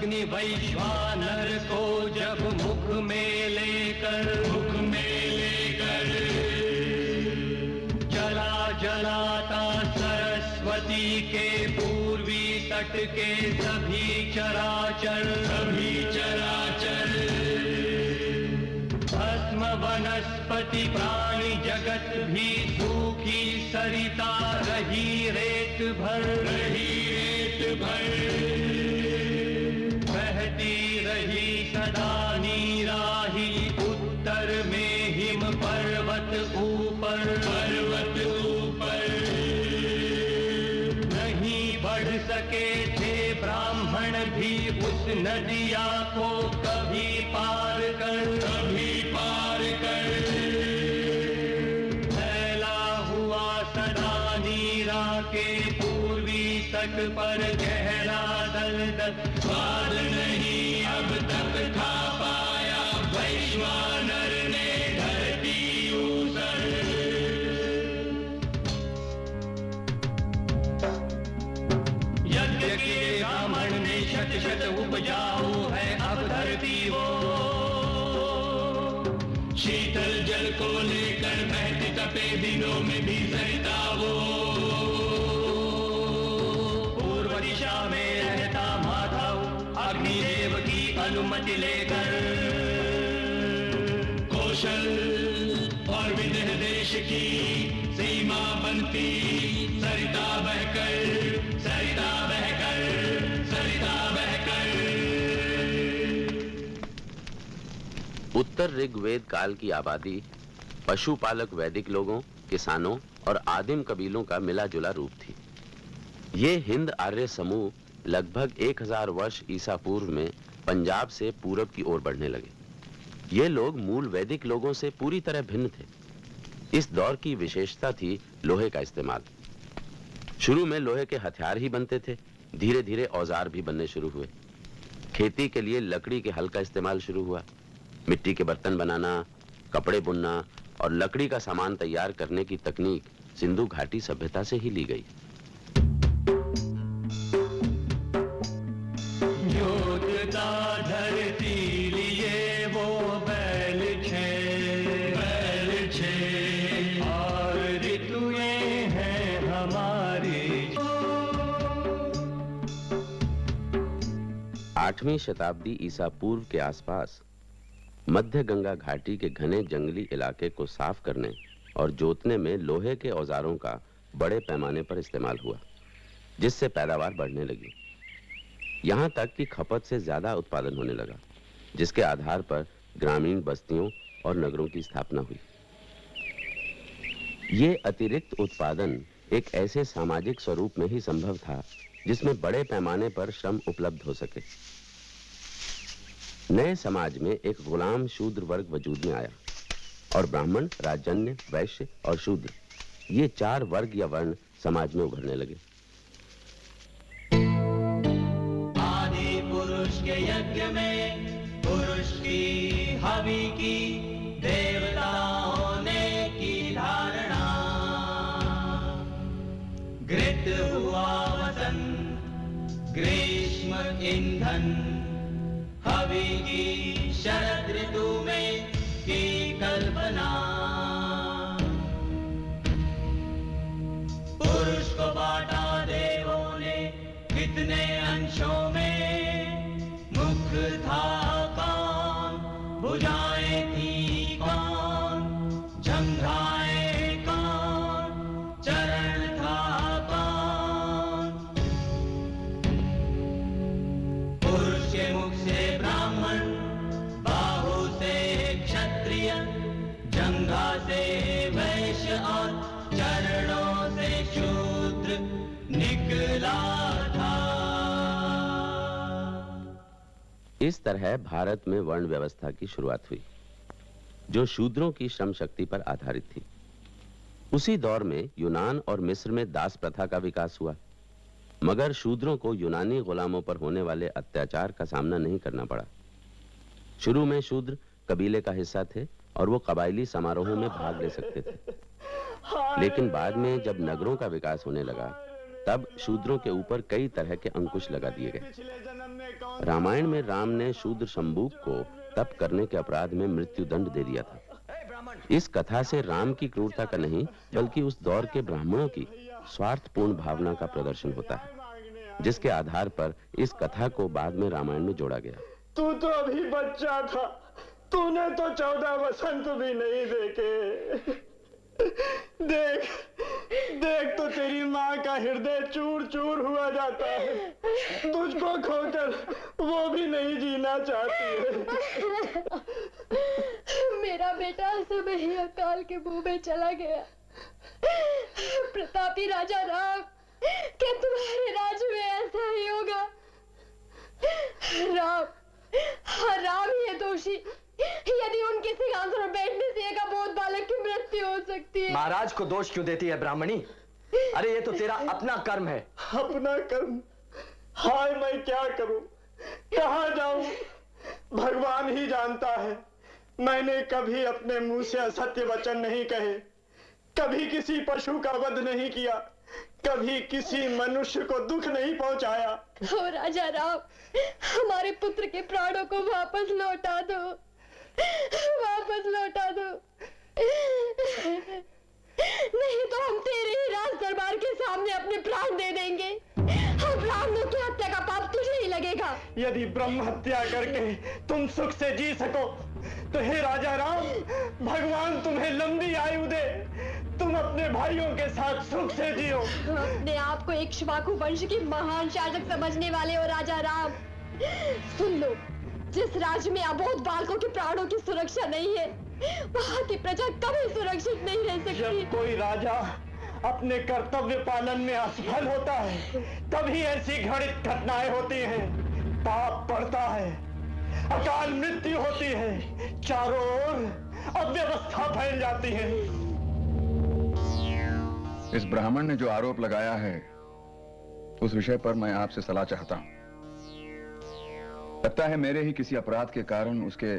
अग्नि वैश्वानर को जब मुख में लेकर जला जलाता सरस्वती के पूर्वी तट के सभी चराचर भस्म वनस्पति प्राणी जगत भी सूखी सरिता रही रेत भर बहती रही सदा नीराही उत्तर में हिम पर्वत ऊपर नहीं बढ़ सके थे ब्राह्मण भी उस नदिया को कभी पार कर फैला हुआ सदा नीरा के पूर्वी तट पर गहरा दलदल स्वाद नहीं अब तक खा पाया वैश्वानर ने धरती ऊसर। यज्ञ के ब्राह्मण ने शत उपजाऊ है अब धरती वो, शीतल जल को लेकर बहती तपे दिनों में भी सरिता वो, पूर्व दिशा में रहता माधव अग्निदेव की अनुमति लेकर कौशल और विदेह देश की सीमा बनती सरिता बहकर उत्तर ऋग्वेद काल की आबादी पशुपालक वैदिक लोगों, किसानों और आदिम कबीलों का मिला जुला रूप थी। ये हिंद आर्य समूह लगभग 1000 वर्ष ईसा पूर्व में पंजाब से पूरब की ओर बढ़ने लगे। ये लोग मूल वैदिक लोगों से पूरी तरह भिन्न थे। इस दौर की विशेषता थी लोहे का इस्तेमाल। शुरू में लोहे के हथियार ही बनते थे, धीरे धीरे औजार भी बनने शुरू हुए। खेती के लिए लकड़ी के हल का इस्तेमाल शुरू हुआ। मिट्टी के बर्तन बनाना, कपड़े बुनना और लकड़ी का सामान तैयार करने की तकनीक सिंधु घाटी सभ्यता से ही ली गई। जोतता धरती लिए वो बैल छे और ऋतुएं हैं हमारी। 8वीं शताब्दी ईसा पूर्व के आसपास मध्य गंगा घाटी के घने जंगली इलाके को साफ करने और जोतने में लोहे के औजारों का बड़े पैमाने पर इस्तेमाल हुआ, जिससे पैदावार बढ़ने लगी। यहाँ तक कि खपत से ज्यादा उत्पादन होने लगा, जिसके आधार पर ग्रामीण बस्तियों और नगरों की स्थापना हुई। ये अतिरिक्त उत्पादन एक ऐसे सामाजिक स्वरूप में ही संभव था जिसमें बड़े पैमाने पर श्रम उपलब्ध हो सके। नए समाज में एक गुलाम शूद्र वर्ग वजूद में आया और ब्राह्मण, राजन्य, वैश्य और शूद्र, ये 4 वर्ग या वर्ण समाज में उभरने लगे। आदि पुरुष के यज्ञ में पुरुष की हवि की देवता होने की धारणा, घृत हुआ वसंत ग्रीष्म ईंधन, हवि की शरद ऋतु में की कल्पना। पुरुष को बांटा देवों ने कितने अंशों में, मुख था कौन, भुजाएं थी कौन, जंघाएं कौन, चरण था कौन। पुरुष के मुख से ब्राह्मण, बाहु से क्षत्रिय, जंघा से वैश्य और चरणों से शूद्र निकला था। इस तरह भारत में वर्ण व्यवस्था की शुरुआत हुई, जो शूद्रों की श्रम शक्ति पर आधारित थी। उसी दौर में यूनान और मिस्र में दास प्रथा का विकास हुआ, मगर शूद्रों को यूनानी गुलामों पर होने वाले अत्याचार का सामना नहीं करना पड़ा। शुरू में शूद्र कबीले का हिस्सा थे और वो कबायली समारोहों में भाग ले सकते थे, लेकिन बाद में जब नगरों का विकास होने लगा तब शूद्रों के ऊपर कई तरह के अंकुश लगा दिए गए। रामायण में राम ने शूद्र शंबुक को तप करने के अपराध में मृत्यु दंड दे दिया था। इस कथा से राम की क्रूरता का नहीं, बल्कि उस दौर के ब्राह्मणों की स्वार्थपूर्ण भावना का प्रदर्शन होता है, जिसके आधार पर इस कथा को बाद में रामायण में जोड़ा गया। तू तो अभी बच्चा था, तूने तो 14 वसंत भी नहीं देखे। देख देख तो तेरी माँ का हृदय चूर चूर हुआ जाता है, तुझको खोकर वो भी नहीं जीना चाहती है। मेरा बेटा समय ही अकाल के मुंह में चला गया। प्रतापी राजा राम, क्या तुम्हारे राज्य में ऐसा ही होगा? राम, हाँ राम ही है दोषी। यदि उनके सिंहासन पर बैठने से एक अबोध बालक की मृत्यु हो सकती है। महाराज को दोष क्यों देती है ब्राह्मणी? अरे ये तो तेरा अपना कर्म है। अपना कर्म? हाय मैं क्या करूं, कहां जाऊं? भगवान ही जानता है। मैंने कभी अपने मुंह से असत्य वचन नहीं कहे, कभी किसी पशु का वध नहीं किया, कभी किसी मनुष्य को दुख नहीं पहुंचाया। ओ राजा राम, हमारे पुत्र के प्राणों को वापस लौटा दो, वापस लौटा दो। नहीं तो हम तेरे ही राज दरबार के सामने अपने प्राण दे देंगे। हम ब्राह्मणों की हत्या का पाप तुझे ही लगेगा। यदि ब्रह्म हत्या करके तुम सुख से जी सको तो हे राजा राम, भगवान तुम्हें लंबी आयु दे, तुम अपने भाइयों के साथ सुख से जियो। अपने आप को एक इक्ष्वाकु वंश की महान शासक समझने वाले हो राजा राम। सुन लो, जिस राज्य में अबोध बालकों के प्राणों की सुरक्षा नहीं है, वहाँ की प्रजा कभी सुरक्षित नहीं रह सकती। जब कोई राजा अपने कर्तव्य पालन में असफल होता है, तभी ऐसी घटित घटनाएं होती हैं। पाप बढ़ता है, अकाल मृत्यु होती है, चारों ओर अव्यवस्था फैल जाती है। इस ब्राह्मण ने जो आरोप लगाया है, उस विषय पर मैं आपसे सलाह चाहता हूं। लगता है मेरे ही किसी अपराध के कारण उसके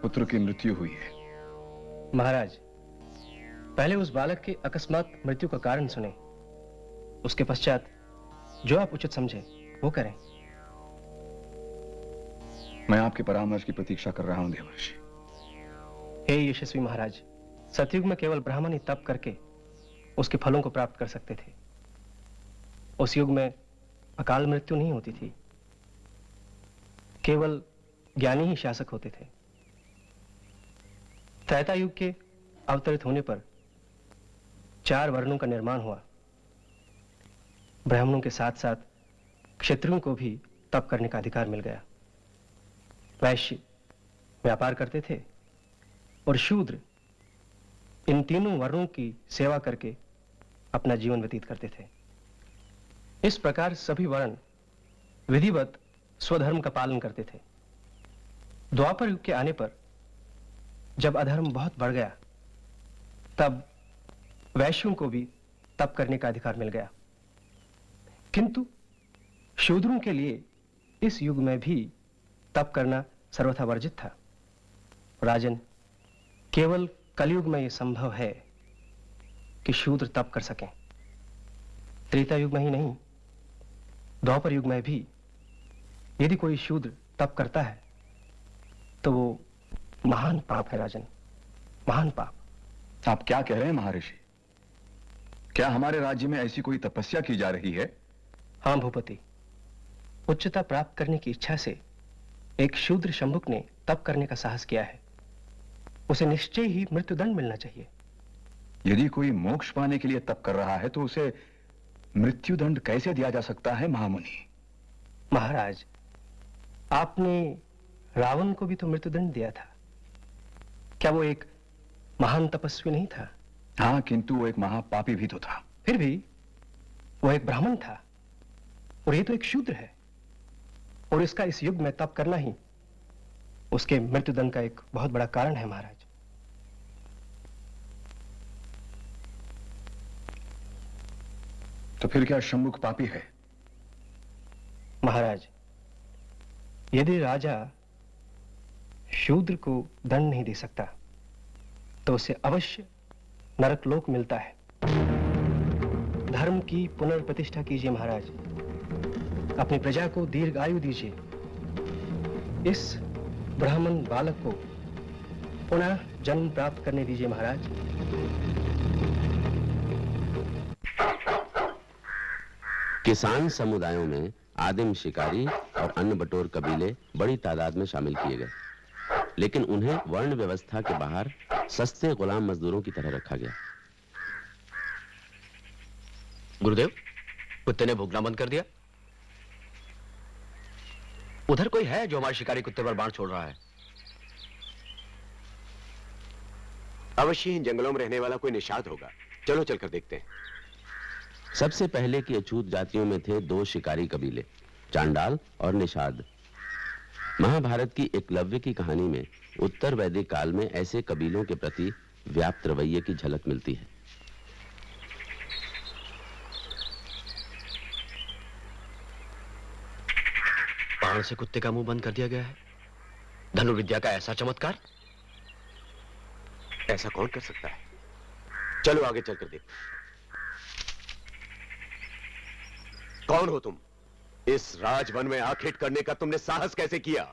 पुत्र की मृत्यु हुई है। महाराज, पहले उस बालक की अकस्मात मृत्यु का कारण सुने, उसके पश्चात जो आप उचित समझे वो करें। मैं आपके परामर्श की प्रतीक्षा कर रहा हूं देवर्षि। हे यशस्वी महाराज, सतयुग में केवल ब्राह्मण ही तप करके उसके फलों को प्राप्त कर सकते थे। उस युग में अकाल मृत्यु नहीं होती थी, केवल ज्ञानी ही शासक होते थे। त्रेता युग के अवतरित होने पर 4 वर्णों का निर्माण हुआ। ब्राह्मणों के साथ साथ क्षत्रियों को भी तप करने का अधिकार मिल गया। वैश्य व्यापार करते थे और शूद्र इन तीनों वर्णों की सेवा करके अपना जीवन व्यतीत करते थे। इस प्रकार सभी वर्ण विधिवत स्वधर्म का पालन करते थे। द्वापर युग के आने पर जब अधर्म बहुत बढ़ गया, तब वैश्यों को भी तप करने का अधिकार मिल गया। किंतु शूद्रों के लिए इस युग में भी तप करना सर्वथा वर्जित था। राजन, केवल कलयुग में यह संभव है कि शूद्र तप कर सकें। त्रेता युग में ही नहीं, द्वापर युग में भी यदि कोई शूद्र तप करता है तो वो महान पाप है राजन, महान पाप। आप क्या कह रहे हैं महर्षि? क्या हमारे राज्य में ऐसी कोई तपस्या की जा रही है? हाँ भूपति, उच्चता प्राप्त करने की इच्छा से एक शूद्र शंभुक ने तप करने का साहस किया है। उसे निश्चय ही मृत्युदंड मिलना चाहिए। यदि कोई मोक्ष पाने के लिए तप कर रहा है तो उसे मृत्युदंड कैसे दिया जा सकता है महामुनि? महाराज, आपने रावण को भी तो मृत्युदंड दिया था। क्या वो एक महान तपस्वी नहीं था? हाँ, किंतु वो एक महापापी भी तो था। फिर भी वो एक ब्राह्मण था और ये तो एक शूद्र है, और इसका इस युग में तप करना ही उसके मृत्युदंड का एक बहुत बड़ा कारण है। महाराज, तो फिर क्या शंभुक पापी है? महाराज, यदि राजा शूद्र को दंड नहीं दे सकता तो उसे अवश्य नरक लोक मिलता है। धर्म की पुनर्प्रतिष्ठा कीजिए महाराज। अपनी प्रजा को दीर्घ आयु दीजिए। इस ब्राह्मण बालक को पुनः जन्म प्राप्त करने दीजिए महाराज। किसान समुदायों में आदिम शिकारी और अन्य बटोर कबीले बड़ी तादाद में शामिल किए गए, लेकिन उन्हें वर्ण व्यवस्था के बाहर सस्ते गुलाम मजदूरों की तरह रखा गया। गुरुदेव, कुत्ते ने भूखना बंद कर दिया। उधर कोई है जो हमारे शिकारी कुत्ते पर बाण छोड़ रहा है? अवश्य इन जंगलों में रहने वाला कोई निषाद होगा। चलो चलकर देखते हैं। सबसे पहले की अछूत जातियों में थे दो शिकारी कबीले, चांडाल और निषाद। महाभारत की एकलव्य की कहानी में उत्तर वैदिक काल में ऐसे कबीलों के प्रति व्याप्त रवैये की झलक मिलती है। बाण से कुत्ते का मुंह बंद कर दिया गया है। धनुर्विद्या का ऐसा चमत्कार ऐसा कौन कर सकता है? चलो आगे चलकर देखते हैं। कौन हो तुम? इस राजवन में आखिट करने का तुमने साहस कैसे किया?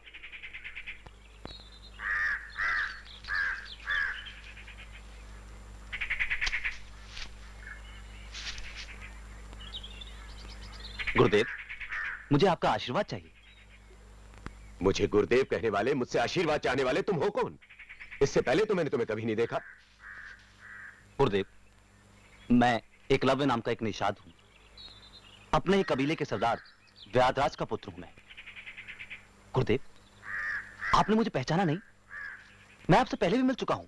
गुरुदेव, मुझे आपका आशीर्वाद चाहिए। मुझे गुरुदेव कहने वाले, मुझसे आशीर्वाद चाहने वाले तुम हो कौन? इससे पहले तो मैंने तुम्हें कभी नहीं देखा। गुरुदेव, मैं एकलव्य नाम का एक निषाद हूं। अपने ही कबीले के सरदार व्याधराज का पुत्र हूं मैं। गुरुदेव, आपने मुझे पहचाना नहीं? मैं आपसे पहले भी मिल चुका हूं।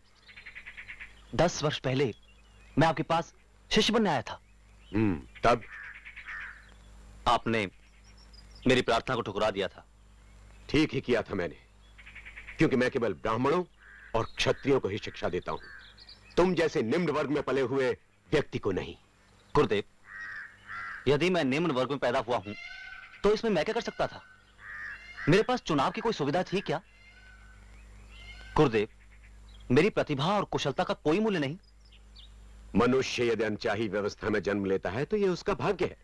10 वर्ष पहले मैं आपके पास शिष्य बनने आया था। तब आपने मेरी प्रार्थना को ठुकरा दिया था। ठीक ही किया था मैंने, क्योंकि मैं केवल ब्राह्मणों और क्षत्रियों को ही शिक्षा देता हूं, तुम जैसे निम्न वर्ग में पले हुए व्यक्ति को नहीं। गुरुदेव, यदि मैं निम्न वर्ग में पैदा हुआ हूं तो इसमें मैं क्या कर सकता था? मेरे पास चुनाव की कोई सुविधा थी क्या? गुरुदेव, मेरी प्रतिभा और कुशलता का कोई मूल्य नहीं। मनुष्य यदि अनचाही व्यवस्था में जन्म लेता है तो यह उसका भाग्य है,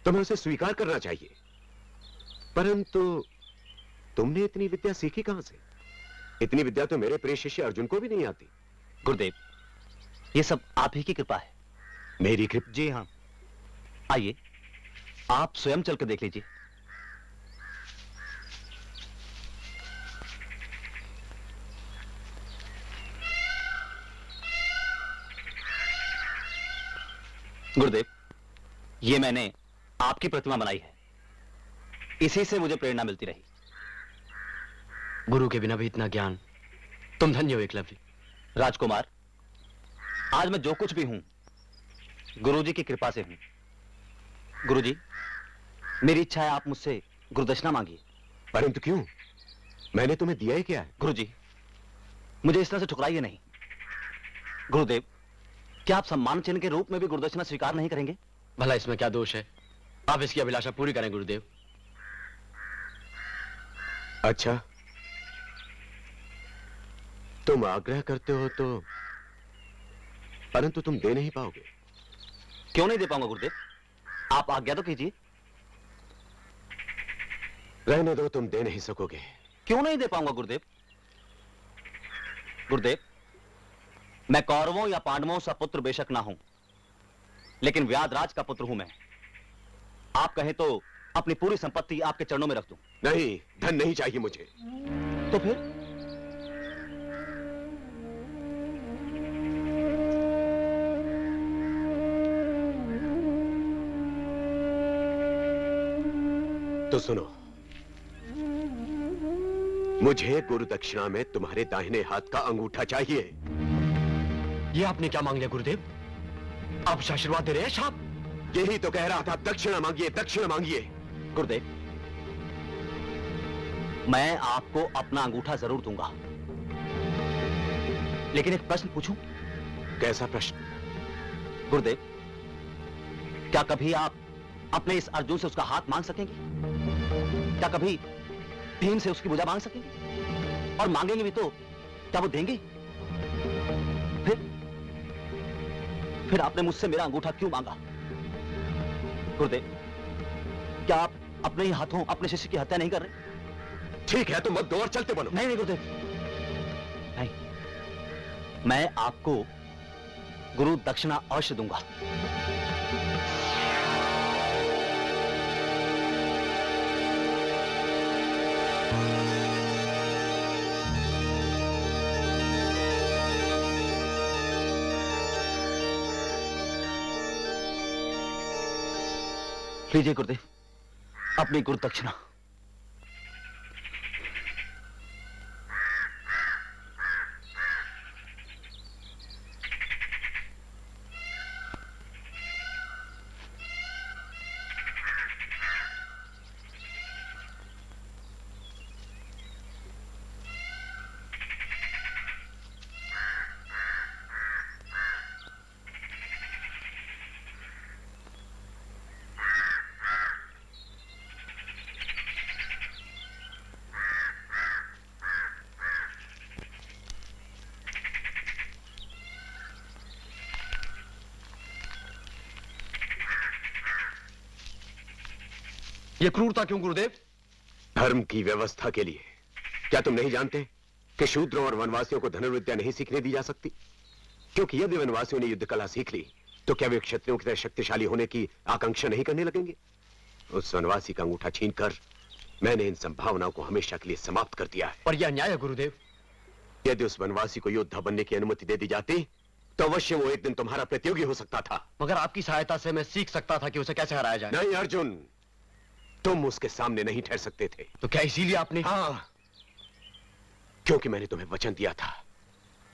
तुम्हें उसे स्वीकार करना चाहिए। परंतु तुमने इतनी विद्या सीखी कहां से? इतनी विद्या तो मेरे प्रिय शिष्य अर्जुन को भी नहीं आती। गुरुदेव, ये सब आप ही की कृपा है। मेरी कृपा? जी हाँ। आइए, आप स्वयं चलकर देख लीजिए। गुरुदेव, ये मैंने आपकी प्रतिमा बनाई है। इसी से मुझे प्रेरणा मिलती रही। गुरु के बिना भी इतना ज्ञान। तुम धन्य हो एकलव्य। राजकुमार, आज मैं जो कुछ भी हूं गुरुजी की कृपा से हूं। गुरुजी, मेरी इच्छा है आप मुझसे गुरुदक्षिणा मांगिए। परंतु क्यों? मैंने तुम्हें दिया ही क्या है? गुरुजी, मुझे इस तरह से ठुकराइए नहीं। गुरुदेव, क्या आप सम्मान चिन्ह के रूप में भी गुरुदक्षिणा स्वीकार नहीं करेंगे? भला इसमें क्या दोष है? आप इसकी अभिलाषा पूरी करें गुरुदेव। अच्छा, तुम आग्रह करते हो तो, परंतु तुम दे नहीं पाओगे। क्यों नहीं दे पाऊंगा गुरुदेव? आप आज्ञा तो कीजिए। रहने दो, तुम दे नहीं सकोगे। क्यों नहीं दे पाऊंगा गुरुदेव? गुरुदेव, मैं कौरवों या पांडवों सा पुत्र बेशक ना हूं, लेकिन व्याधराज का पुत्र हूं मैं। आप कहें तो अपनी पूरी संपत्ति आपके चरणों में रख दूं। नहीं, धन नहीं चाहिए मुझे। तो फिर? तो सुनो, मुझे गुरु दक्षिणा में तुम्हारे दाहिने हाथ का अंगूठा चाहिए। ये आपने क्या मांग लिया गुरुदेव? आप आशीर्वाद दे रहे हैं साहब? यही तो कह रहा था, दक्षिणा मांगिए, दक्षिणा मांगिए। गुरुदेव, मैं आपको अपना अंगूठा जरूर दूंगा, लेकिन एक प्रश्न पूछूं? कैसा प्रश्न? गुरुदेव, क्या कभी आप अपने इस अर्जुन से उसका हाथ मांग सकेंगे? क्या कभी भीम से उसकी भुजा मांग सकेंगे? और मांगेंगे भी तो क्या वो देंगे? फिर आपने मुझसे मेरा अंगूठा क्यों मांगा? गुरुदेव, क्या आप अपने ही हाथों अपने शिष्य की हत्या नहीं कर रहे? ठीक है, तो मत दो और चलते बनो। नहीं नहीं गुरुदेव, नहीं, मैं आपको गुरु दक्षिणा अवश्य दूंगा। लीजिए गुरुदेव अपनी गुरु दक्षिणा। ये क्रूरता क्यों गुरुदेव? धर्म की व्यवस्था के लिए। क्या तुम नहीं जानते कि शूद्रों और वनवासियों को धनुर्विद्या नहीं सीखने दी जा सकती? क्योंकि यदि वनवासियों ने युद्ध कला सीख ली तो क्या वे क्षत्रियों की तरह शक्तिशाली होने की आकांक्षा नहीं करने लगेंगे? उस वनवासी का अंगूठा छीनकर मैंने इन संभावनाओं को हमेशा के लिए समाप्त कर दिया है। पर यह अन्याय है गुरुदेव। यदि उस वनवासी को योद्धा बनने की अनुमति दे दी जाती तो अवश्य वो एक दिन तुम्हारा प्रतियोगी हो सकता था। मगर आपकी सहायता से मैं सीख सकता था कि उसे कैसे हराया जाए। नहीं अर्जुन, तुम उसके सामने नहीं ठहर सकते थे। तो क्या इसीलिए आपने? हाँ, क्योंकि मैंने तुम्हें वचन दिया था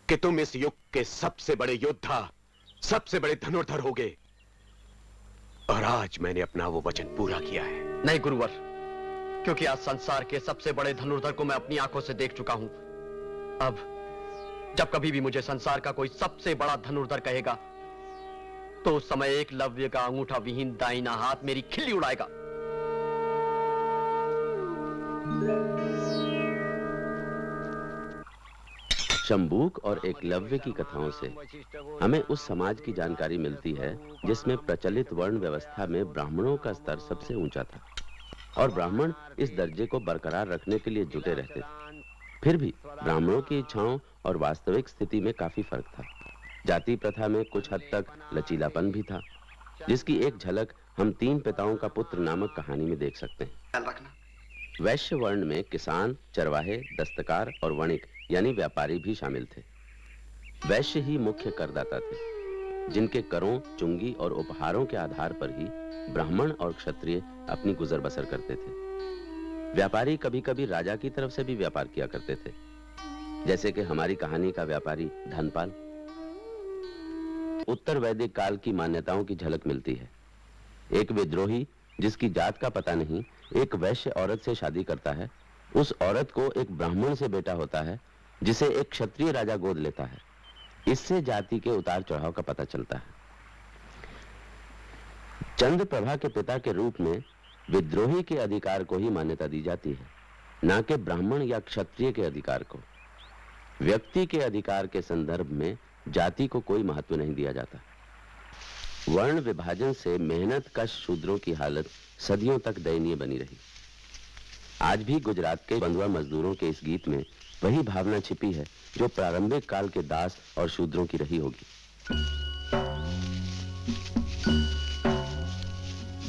कि तुम इस युग के सबसे बड़े योद्धा, सबसे बड़े धनुर्धर होगे। और आज मैंने अपना वो वचन पूरा किया है। नहीं गुरुवर, क्योंकि आज संसार के सबसे बड़े धनुर्धर को मैं अपनी आंखों से देख चुका हूं। अब जब कभी भी मुझे संसार का कोई सबसे बड़ा धनुर्धर कहेगा तो उस समय एकलव्य का अंगूठा विहीन दाहिना हाथ मेरी खिल्ली उड़ाएगा। शंबूक और एकलव्य की कथाओं से हमें उस समाज की जानकारी मिलती है जिसमें प्रचलित वर्ण व्यवस्था में ब्राह्मणों का स्तर सबसे ऊंचा था और ब्राह्मण इस दर्जे को बरकरार रखने के लिए जुटे रहते थे। फिर भी ब्राह्मणों की इच्छाओं और वास्तविक स्थिति में काफी फर्क था। जाति प्रथा में कुछ हद तक लचीलापन भी था, जिसकी एक झलक हम तीन पिताओं का पुत्र नामक कहानी में देख सकते हैं। वैश्य वर्ण में किसान, चरवाहे, दस्तकार और वणिक यानी व्यापारी भी शामिल थे। वैश्य ही मुख्य करदाता थे, जिनके करों, चुंगी और उपहारों के आधार पर ही ब्राह्मण और क्षत्रिय अपनी गुजर बसर करते थे। व्यापारी कभी कभी राजा की तरफ से भी व्यापार किया करते थे, जैसे कि हमारी कहानी का व्यापारी धनपाल। उत्तर वैदिक काल की मान्यताओं की झलक मिलती है। एक विद्रोही जिसकी जात का पता नहीं एक वैश्य औरत से शादी करता है। उस औरत को एक ब्राह्मण से बेटा होता है जिसे एक क्षत्रिय राजा गोद लेता है। इससे जाति के उतार चढ़ाव का पता चलता है। चंद्रप्रभा के पिता के रूप में विद्रोही के अधिकार को ही मान्यता दी जाती है, न कि ब्राह्मण या क्षत्रिय के अधिकार को। व्यक्ति के अधिकार के संदर्भ में जाति को कोई महत्व नहीं दिया जाता। वर्ण विभाजन से मेहनत कश शूद्रों की हालत सदियों तक दयनीय बनी रही। आज भी गुजरात के बंधुआ मजदूरों के इस गीत में वही भावना छिपी है जो प्रारंभिक काल के दास और शूद्रों की रही होगी।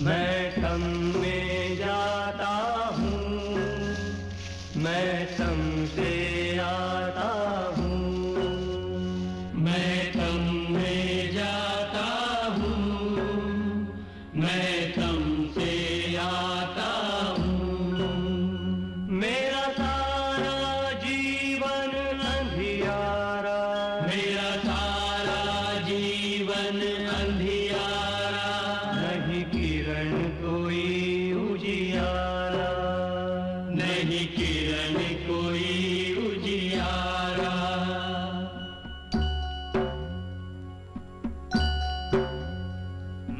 मैं तम में जाता हूँ, मैं तम से आता हूँ, मैं तम में जाता हूँ, मैं तम से आता हूँ। मेरा सारा जीवन अंधियारा, मेरा सारा जीवन अंधियारा, नहीं किरण कोई उजियारा, नहीं किरण कोई उजियारा।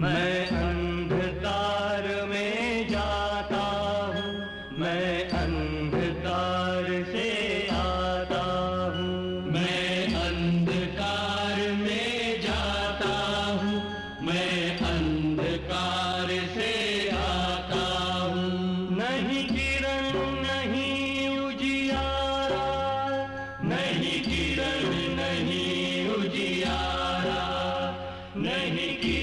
मैं अंधकार में जाता हूँ, मैं अंधकार से आता हूँ, मैं अंधकार में जाता हूँ, मैं अंधकार से किरण नहीं उजियारा, नहीं किरण नहीं उजियारा, नहीं किरण